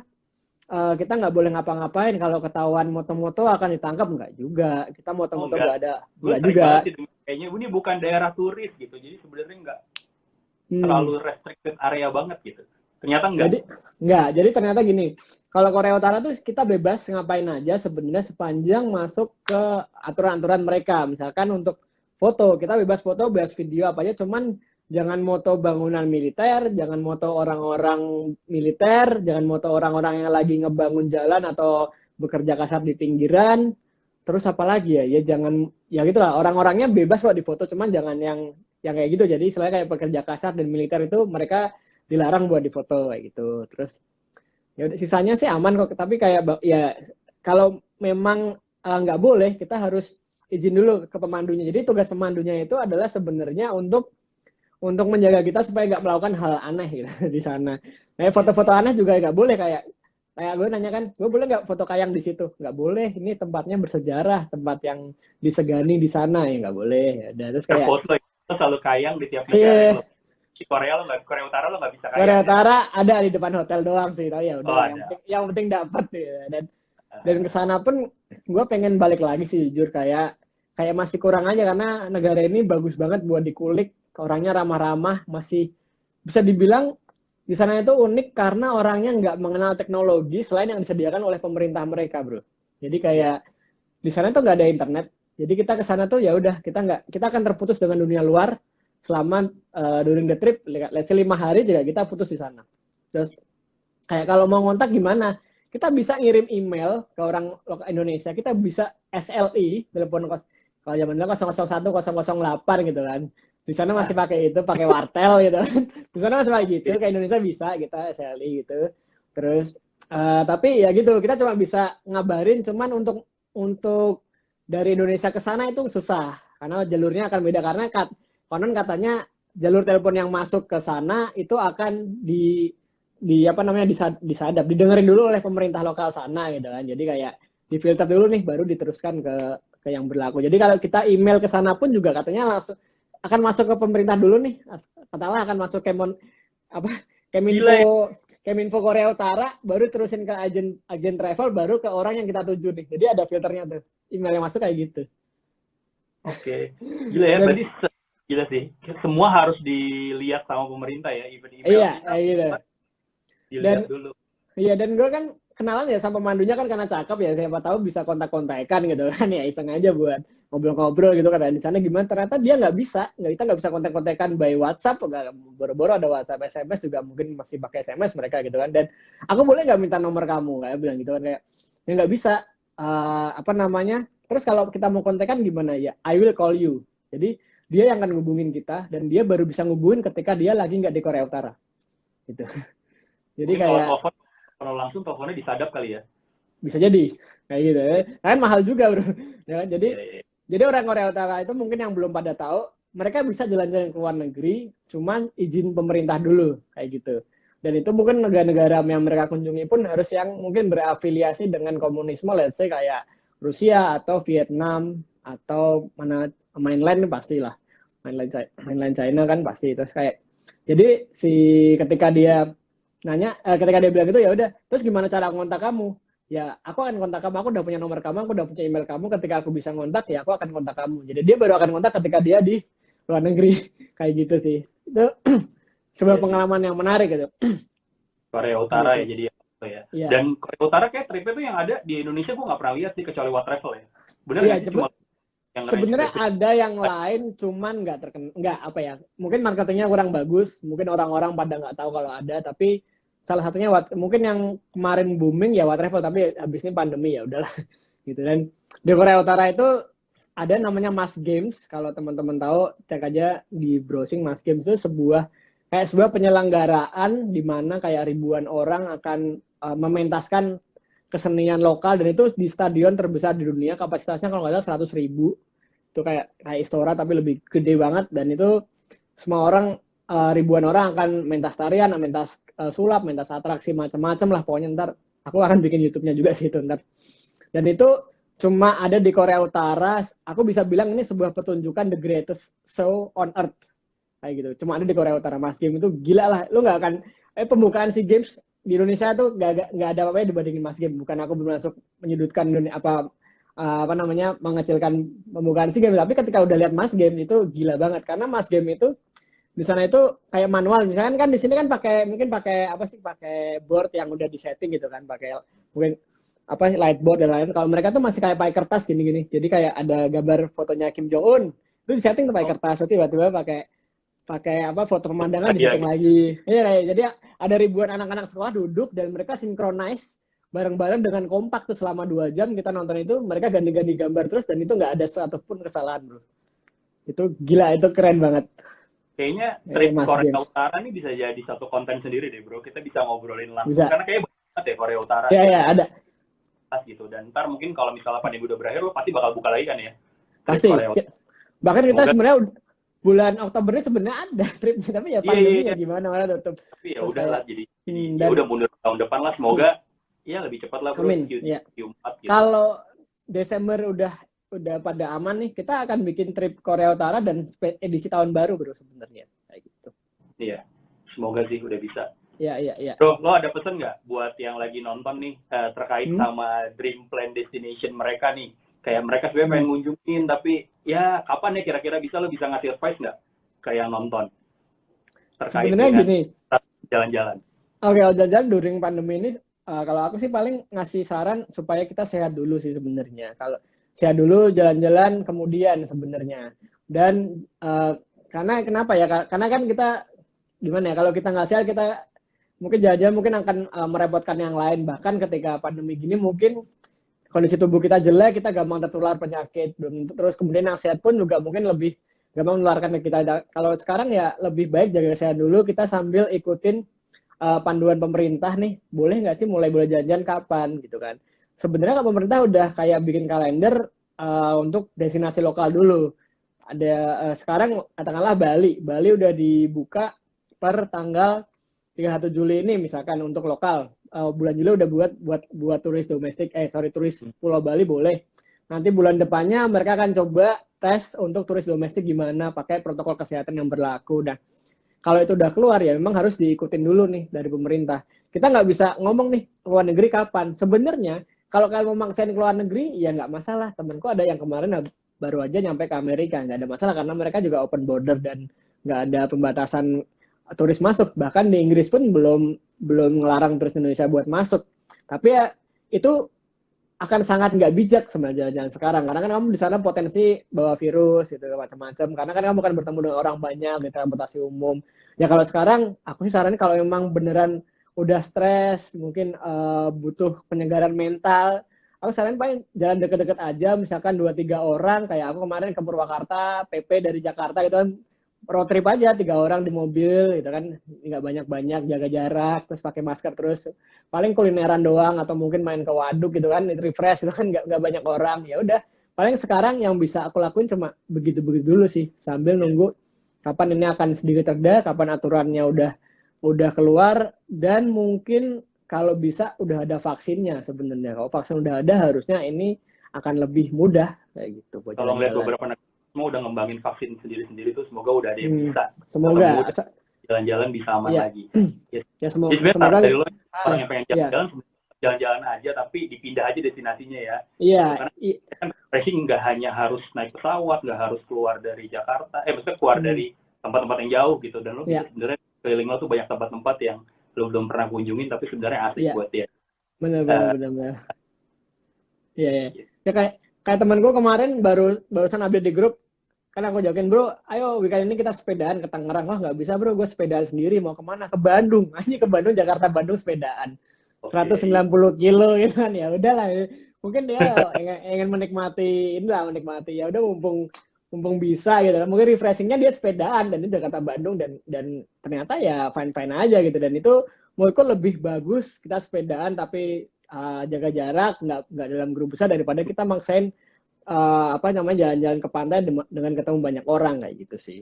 kita nggak boleh ngapa-ngapain kalau ketahuan moto-moto akan ditangkap nggak juga kita moto-moto nggak ada nggak juga kayaknya ini bukan daerah turis gitu jadi sebenarnya nggak terlalu restricted area banget gitu ternyata jadi ternyata gini kalau Korea Utara tuh kita bebas ngapain aja sebenarnya sepanjang masuk ke aturan-aturan mereka misalkan untuk foto, kita bebas foto, bebas video apa aja, cuman jangan moto bangunan militer, jangan moto orang-orang militer, jangan moto orang-orang yang lagi ngebangun jalan atau bekerja kasar di pinggiran, Terus apa lagi ya? Ya jangan, ya gitulah, orang-orangnya bebas kok difoto, cuman jangan yang kayak gitu. Jadi selain kayak pekerja kasar dan militer itu mereka dilarang buat difoto kayak gitu. Terus ya udah, sisanya sih aman kok. Tapi kayak ya kalau memang nggak boleh, kita harus izin dulu ke pemandunya. Jadi tugas pemandunya itu adalah sebenarnya untuk menjaga kita supaya nggak melakukan hal aneh gitu di sana. Kayak foto-foto aneh juga nggak boleh, kayak gue nanya kan, gue boleh nggak foto kayang di situ? Nggak boleh, ini tempatnya bersejarah, tempat yang disegani di sana, ya nggak boleh. Ya udah, terus kayak Terfoto itu selalu kayang di tiap negara yang iya, lo. Di Korea lo nggak, Korea Utara lo nggak bisa Korea kayang ya. Utara ada di depan hotel doang sih, tapi ya Oh udahlah, ada. yang penting dapat ya. Dan kesana pun gue pengen balik lagi sih, jujur, kayak masih kurang aja, karena negara ini bagus banget buat dikulik, orangnya ramah-ramah, masih bisa dibilang di sana itu unik karena orangnya nggak mengenal teknologi selain yang disediakan oleh pemerintah mereka, bro. Jadi kayak di sana tuh nggak ada internet. Jadi kita ke sana tuh ya udah, kita akan terputus dengan dunia luar selama during the trip, let's say 5 hari juga kita putus di sana. Terus kayak kalau mau ngontak gimana? Kita bisa ngirim email ke orang lokal Indonesia, kita bisa SLI, telepon kalau zaman dulu 001 008 gitu kan. Di sana masih pakai itu, pakai wartel gitu. Di sana masih pakai gitu, ke Indonesia bisa kita SLI gitu. Terus tapi ya gitu, kita cuma bisa ngabarin, cuman untuk dari Indonesia ke sana itu susah karena jalurnya akan beda, karena konon katanya jalur telepon yang masuk ke sana itu akan di apa namanya disadap, didengerin dulu oleh pemerintah lokal sana gitu kan. Jadi kayak difilter dulu nih baru diteruskan ke yang berlaku. Jadi kalau kita email ke sana pun juga katanya langsung akan masuk ke pemerintah dulu nih. Katakanlah akan masuk apa Keminfo Korea Utara, baru terusin ke agen travel, baru ke orang yang kita tuju nih. Jadi ada filternya tuh. Email yang masuk kayak gitu. Oke. Gila ya, berarti gila sih. Semua harus dilihat sama pemerintah ya, even email. Iya, kayak gitu. Dilihat dulu. Iya, dan gue kan kenalan ya sama pemandunya kan karena cakep ya, siapa tahu bisa kontak-kontakan gitu kan, ya iseng aja buat ngobrol-ngobrol gitu kan. Di sana gimana, ternyata dia kita nggak bisa kontak-kontakan by WhatsApp, boro-boro ada WhatsApp, SMS juga mungkin masih pakai SMS mereka gitu kan. Dan aku boleh nggak minta nomor kamu, kayak bilang gitu kan, kayak ya nggak bisa. Apa namanya, terus kalau kita mau kontakkan gimana ya, I will call you. Jadi dia yang akan ngubungin kita, dan dia baru bisa ngubungin ketika dia lagi nggak di Korea Utara gitu. Jadi mungkin kayak kalau langsung teleponnya disadap kali ya. Bisa jadi kayak gitu ya. Kan mahal juga, bro. Ya kan? Jadi orang Korea Utara itu mungkin yang belum pada tahu, mereka bisa jalan-jalan ke luar negeri, cuman izin pemerintah dulu kayak gitu. Dan itu mungkin negara-negara yang mereka kunjungi pun harus yang mungkin berafiliasi dengan komunisme, let's say kayak Rusia atau Vietnam atau mana mainland pastilah. Mainland China kan pasti. Terus kayak jadi ketika dia ketika dia bilang itu, ya udah, terus gimana cara ngontak kamu? Ya aku akan kontak kamu, aku udah punya nomor kamu, aku udah punya email kamu, ketika aku bisa ngontak ya aku akan kontak kamu. Jadi dia baru akan kontak ketika dia di luar negeri. Kayak gitu sih. Itu sebuah pengalaman yang menarik gitu. Korea Utara gitu. Ya jadi ya. Ya. Dan Korea Utara kayak tripnya tuh yang ada di Indonesia gue nggak pernah lihat sih kecuali What Travel ya. Bener ya, sih cuma yang sebenarnya ada yang lain, cuman nggak apa ya, mungkin marketingnya kurang bagus, mungkin orang-orang pada nggak tahu kalau ada. Tapi salah satunya mungkin yang kemarin booming ya What Travel, tapi habis ini pandemi ya udahlah gitu. Dan di Korea Utara itu ada namanya Mas Games, kalau teman-teman tahu cek aja di browsing. Mas Games itu sebuah penyelenggaraan di mana kayak ribuan orang akan mementaskan kesenian lokal, dan itu di stadion terbesar di dunia, kapasitasnya kalau nggak salah 100.000. Itu kayak Istora tapi lebih gede banget. Dan itu semua orang, ribuan orang akan mentas tarian, mentas sulap, mentas atraksi macam-macam lah pokoknya. Ntar aku akan bikin YouTube-nya juga sih itu ntar. Dan itu cuma ada di Korea Utara. Aku bisa bilang ini sebuah pertunjukan the greatest show on earth kayak gitu. Cuma ada di Korea Utara. Mas Game itu gila lah. Lu nggak akan pembukaan SEA Games di Indonesia tuh nggak ada apa-apa dibandingin Mas Game. Bukan aku bermaksud menyudutkan apa namanya, mengecilkan pembukaan SEA Games, tapi ketika udah lihat Mas Game itu gila banget. Karena Mas Game itu di sana itu kayak manual. Misalkan kan di sini kan pakai board yang udah disetting gitu kan, pakai mungkin light board dan lain. Kalau mereka tuh masih kayak pakai kertas gini-gini. Jadi kayak ada gambar fotonya Kim Jong Un, itu disetting tuh pakai kertas, tiba-tiba pakai foto pemandangan disetting lagi. Iya, jadi ada ribuan anak-anak sekolah duduk dan mereka synchronize bareng-bareng dengan kompak tuh selama 2 jam kita nonton itu, mereka ganti-ganti gambar terus dan itu nggak ada satupun kesalahan bro. Itu gila, itu keren banget. Kayaknya trip Mas Korea James. Utara ini bisa jadi satu konten sendiri deh bro. Kita bisa ngobrolin langsung. Bisa. Karena kayaknya banget ya Korea Utara. Ya ada. Gitu. Dan ntar mungkin kalau misalnya pandemi udah berakhir, lo pasti bakal buka lagi kan ya? Pasti. Bahkan kita sebenarnya bulan Oktober ini sebenarnya ada tripnya, tapi ya pandemi ya gimana mana tutup. Tapi ya udahlah, jadi ya udah mundur tahun depan lah, semoga ya lebih cepat lah bro. Amin. Ya. Gitu. Kalau Desember udah pada aman nih, kita akan bikin trip Korea Utara dan edisi tahun baru bro sebenarnya kayak gitu. Iya, semoga sih udah bisa. Iya. Bro, lo ada pesan nggak buat yang lagi nonton nih terkait sama dream plan destination mereka nih? Kayak mereka sebenarnya pengen ngunjungin, tapi ya kapan ya kira-kira lo bisa ngasih advice nggak ke yang nonton? Terkait sebenarnya gini, jalan-jalan. Oke, jalan-jalan during pandemi ini, kalau aku sih paling ngasih saran supaya kita sehat dulu sih sebenarnya. Kalau sehat dulu, jalan-jalan kemudian sebenarnya. Dan karena kenapa ya? Karena kan kita gimana ya? Kalau kita nggak sehat, kita mungkin jalan-jalan mungkin akan merepotkan yang lain. Bahkan ketika pandemi gini mungkin kondisi tubuh kita jelek, kita gampang tertular penyakit. Terus kemudian yang sehat pun juga mungkin lebih gampang menularkan ke kita. Kalau sekarang ya lebih baik jaga kesehatan dulu, kita sambil ikutin panduan pemerintah nih. Boleh nggak sih mulai jalan-jalan kapan gitu kan? Sebenarnya kalau pemerintah udah kayak bikin kalender untuk destinasi lokal dulu. Ada sekarang katakanlah Bali udah dibuka per tanggal 31 Juli ini misalkan untuk lokal. Bulan Juli udah buat turis domestik, turis Pulau Bali boleh. Nanti bulan depannya mereka akan coba tes untuk turis domestik gimana pakai protokol kesehatan yang berlaku. Nah, kalau itu udah keluar ya memang harus diikutin dulu nih dari pemerintah. Kita nggak bisa ngomong nih luar negeri kapan. Sebenarnya kalau kalian mau maksain keluar negeri ya nggak masalah. Temenku ada yang kemarin baru aja nyampe ke Amerika, nggak ada masalah karena mereka juga open border dan nggak ada pembatasan turis masuk. Bahkan di Inggris pun belum ngelarang turis Indonesia buat masuk. Tapi ya itu akan sangat nggak bijak sebenarnya jalan-jalan sekarang, karena kan kamu di sana potensi bawa virus gitu macam-macam, karena kan kamu akan bertemu dengan orang banyak di transportasi umum. Ya kalau sekarang aku sih saranin kalau memang beneran udah stres, mungkin butuh penyegaran mental, aku saranin paling jalan deket-deket aja, misalkan 2-3 orang, kayak aku kemarin ke Purwakarta, PP dari Jakarta gitu kan, road trip aja 3 orang di mobil gitu kan, nggak banyak-banyak, jaga jarak, terus pakai masker, terus paling kulineran doang atau mungkin main ke waduk gitu kan, refresh itu kan nggak banyak orang. Ya udah, paling sekarang yang bisa aku lakuin cuma begitu-begitu dulu sih, sambil nunggu kapan ini akan sedikit reda, kapan aturannya udah keluar, dan mungkin kalau bisa udah ada vaksinnya sebenarnya. Kalau vaksin udah ada harusnya ini akan lebih mudah kayak gitu. Kalau ngeliat beberapa negara semua udah ngembangin vaksin sendiri-sendiri tuh, semoga udah ada yang bisa. Semoga jalan-jalan bisa aman lagi. Ya semoga dari lo orang yang pengen jalan-jalan aja, tapi dipindah aja destinasinya ya. Iya. Karena kan refreshing nggak hanya harus naik pesawat, nggak harus keluar dari Jakarta, maksudnya keluar dari tempat-tempat yang jauh gitu. Dan lo sebenarnya keliling lo tuh banyak tempat-tempat yang lo belum pernah kunjungin, tapi sebenarnya asik buat dia. Benar. Iya. Ya kayak teman gue kemarin barusan update di grup, kan aku jokin, bro, ayo weekend ini kita sepedaan ke Tangerang. Wah nggak bisa bro, gue sepedaan sendiri, mau kemana? Ke Bandung. Aja ke Bandung, Jakarta, Bandung sepedaan. 190 kilo gitu kan, ya udahlah. Mungkin dia ingin menikmati ya udah mumpung bisa gitu. Mungkin refreshingnya dia sepedaan dan ini Jakarta Bandung dan ternyata ya fine aja gitu. Dan itu menurutku lebih bagus kita sepedaan tapi jaga jarak, nggak dalam grup besar, daripada kita maksain jalan-jalan ke pantai dengan ketemu banyak orang kayak gitu sih.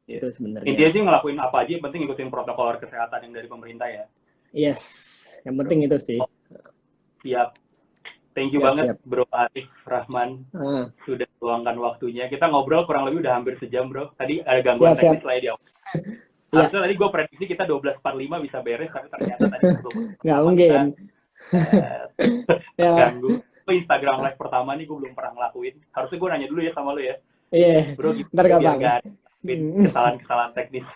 Itu sebenarnya. Intinya sih ngelakuin apa aja, yang penting ikutin protokol kesehatan yang dari pemerintah ya. Yes, yang penting itu sih. Siap. Thank you banget Bro Arif Rahman sudah luangkan waktunya. Kita ngobrol kurang lebih udah hampir sejam bro. Tadi ada gangguan teknis lah di awal. Harusnya tadi gue prediksi kita 12.45 bisa beres, tapi ternyata tadi nggak mungkin. Ganggu. Instagram live pertama nih gue belum pernah ngelakuin. Harusnya gue nanya dulu ya sama lo ya. Iya. Bro, ntar gampang. Kesalahan teknis.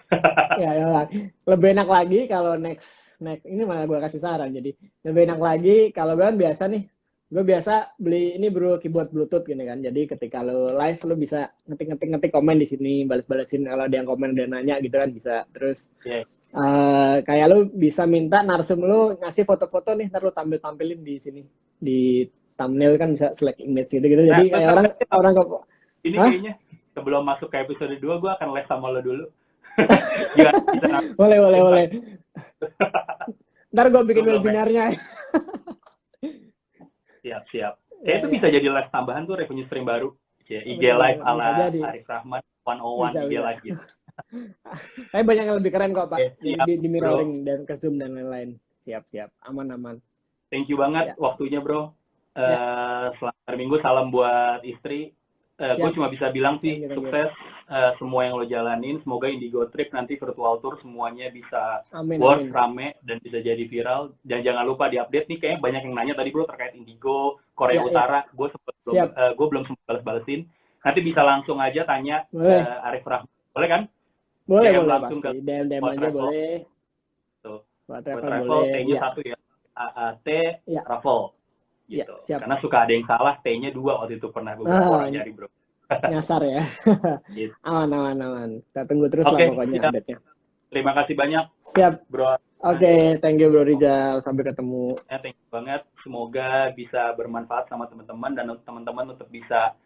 ya. Lebih enak lagi kalau next ini malah gue kasih saran. Jadi lebih enak lagi kalau gue kan biasa nih. Gue biasa beli ini bro, keyboard Bluetooth gini kan. Jadi ketika lo live lo bisa ngetik komen di sini, balas-balasin kalau ada yang komen dan nanya gitu kan bisa. Terus Kayak lu bisa minta narsum lu ngasih foto-foto nih, ntar lu tampilin di sini di thumbnail kan bisa select image gitu gitu. Nah, Jadi kayak orang ke, ini hah? kayaknya sebelum masuk ke episode 2 gue akan les sama lo dulu. Gimana kita Boleh, boleh, boleh. Ntar gue Gue bikin belum les. webinarnya. Siap. Kayak Ya, itu ya. bisa jadi les tambahan tuh, revenue stream baru. IG Live Bener-bener bisa ala jadi. Arif Rahman 101 Bisa, IG bisa. Live gitu. Tapi banyak yang lebih keren kok, Pak. Siap, Di bro. mirroring dan ke zoom dan lain-lain. Siap, siap. Aman, aman. Thank you banget Ya, waktunya, bro. ya. Selamat hari Minggu, salam buat istri. Gue Siap. cuma bisa bilang sih, Thank you, thank you. sukses semua yang lo jalanin. Semoga Indigo Trip nanti virtual tour semuanya bisa Amin, worth, amin. rame, dan bisa jadi viral. Dan jangan lupa diupdate nih, kayaknya banyak yang nanya tadi bro terkait Indigo, Korea Ya, ya. Utara. Siap. Gue belum sempat balas-balesin. Nanti bisa langsung aja tanya Boleh. Arif Rahman. Boleh kan? Boleh, DM boleh langsung pasti. ke DM Buat aja Travel. boleh. Tuh. Buat Buat travel Travel, boleh. T-nya Ya, satu ya. AAT ya, Travel. ya. Gitu. Siap. Karena suka ada yang salah, T-nya 2 waktu itu pernah beberapa orang nyari bro. Nyasar ya. Gitu. Aman, aman, aman. Kita tunggu terus lah Oke, pokoknya siap. update-nya. Terima kasih banyak Siap. bro. Oke, thank you Bro Rizal. Sampai ketemu. Thank you banget. Semoga bisa bermanfaat sama teman-teman dan teman-teman untuk bisa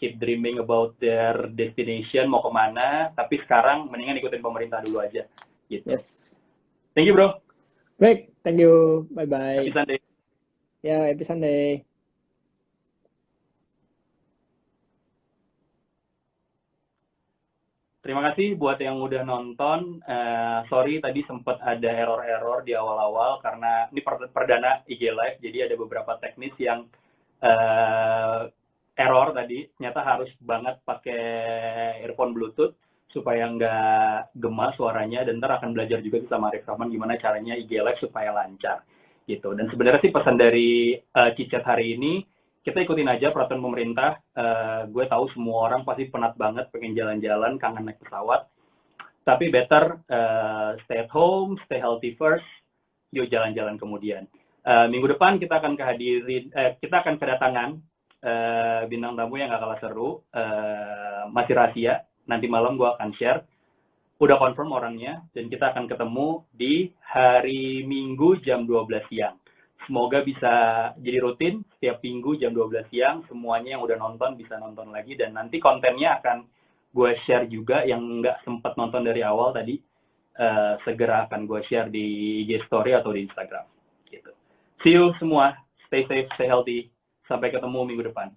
keep dreaming about their destination, mau kemana. Tapi sekarang mendingan ikutin pemerintah dulu aja. Gitu. Yes. Thank you bro. Baik, thank you. Bye-bye. Happy Sunday. Ya, happy Sunday. Terima kasih buat yang udah nonton. Sorry tadi sempat ada error-error di awal-awal karena ini perdana IG Live, jadi ada beberapa teknis yang error tadi. Ternyata harus banget pakai earphone Bluetooth supaya nggak gemas suaranya, dan ntar akan belajar juga sama Arif Rahman gimana caranya IG Live supaya lancar gitu. Dan sebenarnya sih pesan dari Cicet hari ini, kita ikutin aja peraturan pemerintah. Gue tahu semua orang pasti penat banget pengen jalan-jalan, kangen naik pesawat. Tapi better stay at home, stay healthy first, yuk jalan-jalan kemudian. Minggu depan kita akan kedatangan bintang tamu yang gak kalah seru, masih rahasia. Nanti malam gue akan share. Udah confirm orangnya, dan kita akan ketemu di hari Minggu jam 12 siang. Semoga bisa jadi rutin, setiap minggu jam 12 siang, semuanya yang udah nonton bisa nonton lagi, dan nanti kontennya akan gue share juga, yang nggak sempat nonton dari awal tadi, segera akan gue share di IG Story atau di Instagram. Gitu. See you semua, stay safe, stay healthy, sampai ketemu minggu depan.